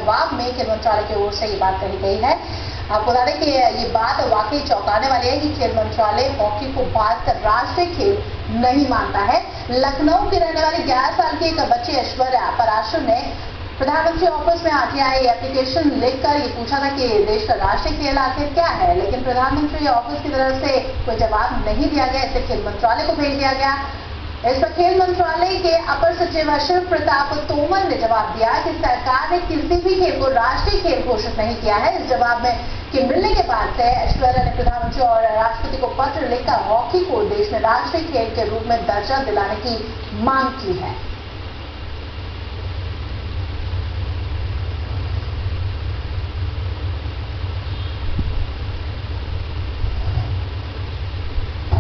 जवाब में खेल मंत्रालय की ओर से ये बात कही गई है। आपको बता दें कि ये बात वाकई चौंकाने वाली है कि खेल मंत्रालय हॉकी को भारत का राष्ट्रीय खेल नहीं मानता है। लखनऊ की रहने वाली 11 साल की एक बच्ची ऐश्वर्या पराशर ने प्रधानमंत्री ऑफिस में आरटीआई एप्लीकेशन लिखकर ये पूछा था कि देश का राष्ट्रीय खेल आखिर क्या है, लेकिन प्रधानमंत्री ऑफिस की तरफ से कोई जवाब नहीं दिया गया। इसे खेल मंत्रालय को भेज दिया गया। इस पर खेल मंत्रालय के अपर सचिव शिव प्रताप तोमर ने जवाब दिया कि सरकार ने किसी भी खेल को राष्ट्रीय खेल घोषित नहीं किया है। इस जवाब में के मिलने के बाद से ऐश्वर्या ने प्रधानमंत्री और राष्ट्रपति को पत्र लिखकर हॉकी को देश में राष्ट्रीय खेल के रूप में दर्जा दिलाने की मांग की है।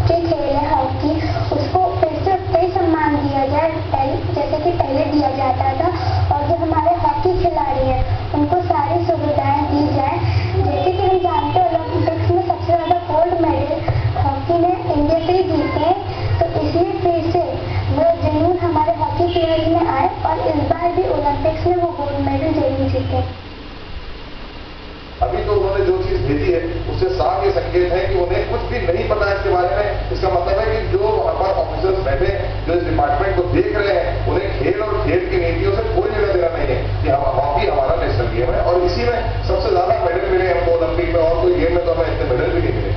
खेल है हॉकी, उसको फिर से उतना ही सम्मान दिया जाए जैसे कि पहले दिया जाता था, और जो हमारे हॉकी खिलाड़ी हैं उनको सारी सुविधाएं दी जाए। जैसे कि हम जानते हैं ओलंपिक्स में सबसे ज्यादा गोल्ड मेडल हॉकी ने इंडिया से ही जीते हैं, तो इसलिए फिर से वो जुनून हमारे हॉकी प्लेयर्स में आए और इस बार भी ओलंपिक्स में वो गोल्ड मेडल जरूर जीते। अभी तो उन्होंने जो चीज भेजी है उससे साफ ये संकेत है कि उन्हें कुछ भी नहीं पता है इसके बारे में। इसका मतलब है कि जो वहां पर ऑफिसर्स बैठे हैं, जो इस डिपार्टमेंट को देख रहे हैं, उन्हें खेल और खेल की नीतियों से कोई लेना देना नहीं है कि हॉकी हमारा नेशनल गेम है और इसी में सबसे ज्यादा मेडल मिले हमको ओलंपिक में, और कोई गेम में तो हमें इतने मेडल भी नहीं मिले।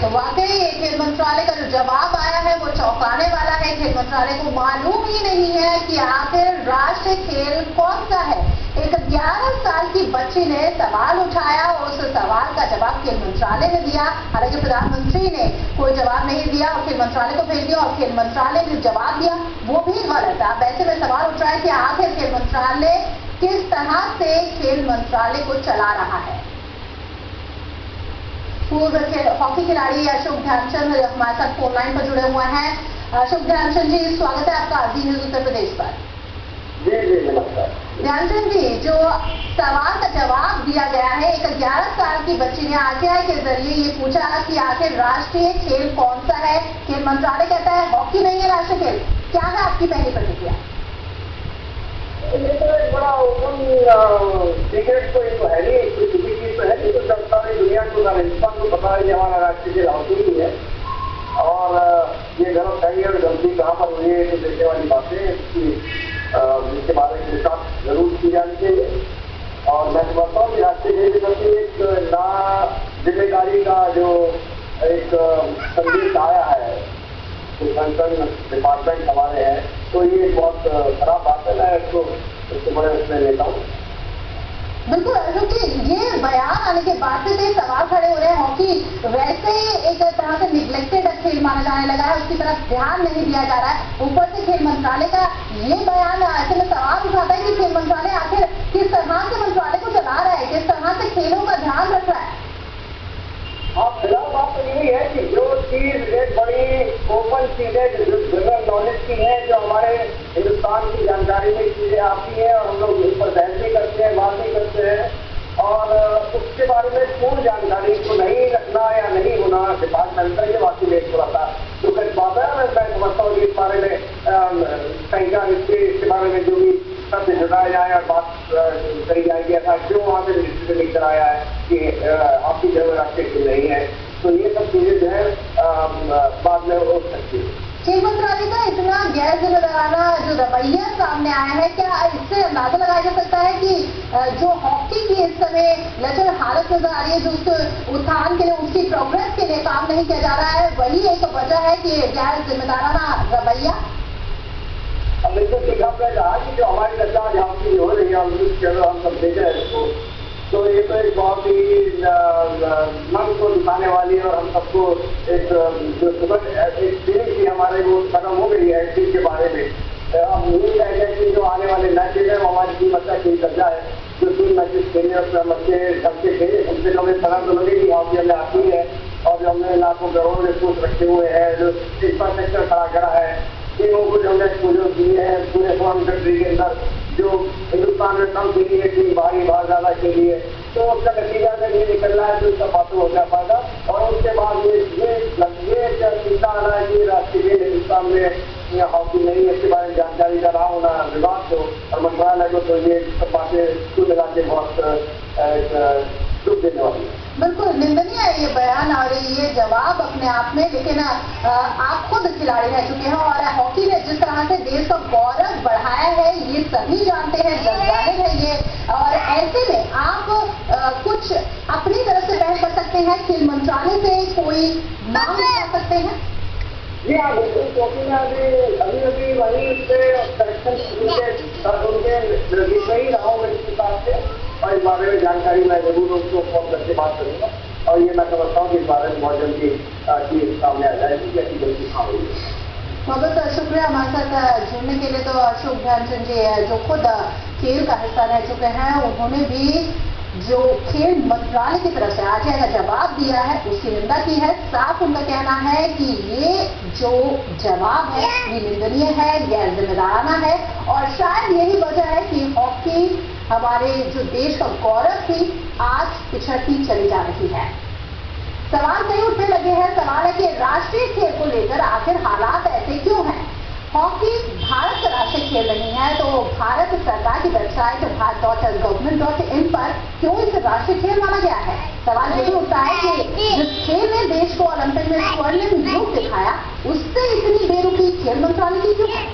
तो वाकई खेल मंत्रालय का जो जवाब आया है वो चौंकाने वाला है। खेल मंत्रालय को मालूम ही नहीं है कि आखिर राष्ट्रीय खेल कौन सा है। एक 11 साल की बच्ची ने सवाल उठाया और उस सवाल का जवाब खेल मंत्रालय ने दिया। हालांकि प्रधानमंत्री ने कोई जवाब नहीं दिया और खेल मंत्रालय को भेज दिया, और खेल मंत्रालय ने जवाब दिया वो भी गलत है। अब ऐसे में सवाल उठ रहा है कि आखिर खेल मंत्रालय किस तरह से खेल मंत्रालय को चला रहा है। पूर्व हॉकी खिलाड़ी अशोक ध्यानचंद हमारे साथ फोन लाइन पर जुड़े हुए हैं। अशोक ध्यानचंद जी, स्वागत है आपका जी न्यूज उत्तर प्रदेश पर। जी जी नमस्कार। ध्यानचंद जी, जो सवाल का जवाब दिया गया है, एक 11 साल की बच्ची ने आरटीआई के जरिए ये पूछा कि आखिर राष्ट्रीय खेल कौन सा है। खेल मंत्रालय कहता है हॉकी नहीं है राष्ट्रीय खेल। क्या है आपकी पहली प्रतिक्रिया? ये तो एक बड़ा ओपन सीक्रेट तो है नहीं, कोई किसी चीज तो है नहीं, तो सारी दुनिया को, सारे हिंदुस्तान को पता है कि हमारा राष्ट्रीय खेल हॉकी ही है। और ये गलत है और गलती कहाँ पर हुई है तो देखने वाली बातें इसके बारे में रिसर्च जरूर की जानी चाहिए। और मैं समझता हूँ कि राष्ट्रीय खेल के प्रति एक ना जिम्मेदारी का जो एक संदेश आया है कंसर्न डिपार्टमेंट हमारे हैं, तो ये बहुत खराब बात है। मैं इसको बड़े उसमें लेता हूँ। बिल्कुल, क्योंकि ये बयान आने के बाद से सवाल खड़े हो रहे हैं। हॉकी वैसे ही एक तरह से निग्लेक्टेड खेल माना जाने लगा है, उसकी तरफ ध्यान नहीं दिया जा रहा है। ऊपर से खेल मंत्रालय का ये बयान ऐसे में सवाल उठाता है कि खेल मंत्रालय आखिर किस तरह से मंत्रालय को चला रहा है, किस तरह से खेलों का ध्यान रख रहा है। हाँ, फिलहाल बात तो यही है कि जो चीज एक बड़ी ओपन चीज है, जो जनरल नॉलेज की है, जो हमारे हिंदुस्तान की जानकारी में चीजें आती है और हम लोग उस पर बहस भी करते हैं, बात भी करते हैं, और उसके बारे में पूर्ण जानकारी को नहीं रखना या नहीं होना डिपार्टमेंट ये बात में थोड़ा सा दुखद बात है। मैं समझता हूँ कि इस बारे में कहीं इसके बारे में जो भी सबसे जुटाया जाए और बात कही जाएगी, ऐसा क्यों वहाँ से मिनिस्ट्री ने लेकर आया है कि आपकी जगह राष्ट्रीय नहीं है, तो ये सब चीजें जो है बाद में हो सकती है। खेल मंत्रालय का इतना गैर जिम्मेदाराना जो रवैया सामने आया है, क्या इससे अंदाजा लगाया जा सकता है कि जो हॉकी की इस समय लचर हालत नजर आ रही है, जो उसके उत्थान के लिए, उसकी प्रोग्रेस के लिए काम नहीं किया जा रहा है, वही एक वजह है कि गैर जिम्मेदाराना रवैया? अब इसको ठीक आपने कहा कि जो हमारी रचना जहाँ की हो रही है, हम सब देख रहे हैं इसको, तो ये तो एक बहुत ही मन को दिखाने वाली है और हम सबको एक जो सुबह एक फीलिंग थी हमारे वो खत्म हो गई है इस चीज के बारे में। हम उम्मीद है कि जो आने वाले मैचेज है वो हमारी टीम अच्छा खेल कर जाए। जो 3 मैचेज खेले उसमें हम अच्छे ढंग से खेले, कम से कम एक तरह तो लगेगी हॉकी हमें आती है, और जो हमने लाखों करोड़ रिसोर्स रखे हुए हैं, जो इंफ्रास्ट्रक्चर खड़ा करा है, टीमों को जो हमने एक्सपोजर दिए हैं पूरे फॉरेन कंट्री के अंदर, जो हिंदुस्तान में कम के लिए टीम बाहर ज्यादा के लिए, तो उसका नतीजा जब ये निकल रहा है तो उसका बातों हो पाएगा। और उसके बाद ये चिंता आ रहा है कि राष्ट्रीय खेल हिंदुस्तान में हॉकी नहीं है, इसके बारे में जानकारी का रहा होना विभाग को और मंत्रालय को, तो ये सब बातें कुल मिला के बहुत दुख देने वाली है। बिल्कुल निंदनीय है ये बयान और ये जवाब अपने आप में, लेकिन आप खुद खिलाड़ी रह चुके हैं और हॉकी ने जिस तरह से देश का गौरव बढ़ाया है ये सभी जानते हैं, जाहिर है ये। और ऐसे में आप कुछ अपनी तरफ से पहल कर सकते हैं, खेल मंत्रालय से कोई मांग कर सकते हैं? जी हाँ बिल्कुल, क्योंकि मैं अभी वही उससे करेक्शन उनके निर्देश ही रहा हूँ मेरे हिसाब से, और इस बारे में जानकारी मैं जरूर उनको फोन करके बात करूंगा और ये मैं समझता हूँ कि इस बारे में बहुत जल्दी चीज सामने आ जाएगी कि ऐसी गलती हाँ हुई। बहुत बहुत शुक्रिया हमारे साथ जुड़ने के लिए। तो अशोक ध्यानचंद जी जो खुद खेल का हिस्सा रह चुके हैं, उन्होंने भी जो खेल मंत्रालय की तरफ से आज का जवाब दिया है उसकी निंदा की है। साफ उनका कहना है कि ये जो जवाब है ये निंदनीय है, गैर जिम्मेदाराना है और शायद यही वजह है कि हॉकी हमारे जो देश का गौरव थी आज पिछड़ती चली जा रही है। सवाल कई उठने लगे हैं। सवाल है कि राष्ट्रीय खेल को लेकर आखिर हालात ऐसे क्यों हैं? हॉकी भारत का राष्ट्रीय खेल नहीं है तो भारत सरकार की वेबसाइट bharat.government.in पर क्यों इसे राष्ट्रीय खेल माना गया है? सवाल ये भी उठता है कि जिस खेल ने देश को ओलंपिक में स्वर्णिम युग दिखाया उससे इतनी बेरुखी खेल मंत्रालय की क्यों है?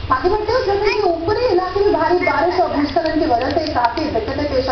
आगे बढ़ते हुए जैसे कि ऊपरी इलाके में भारी बारिश और भूस्खलन की वजह से काफी दिक्कतें पेश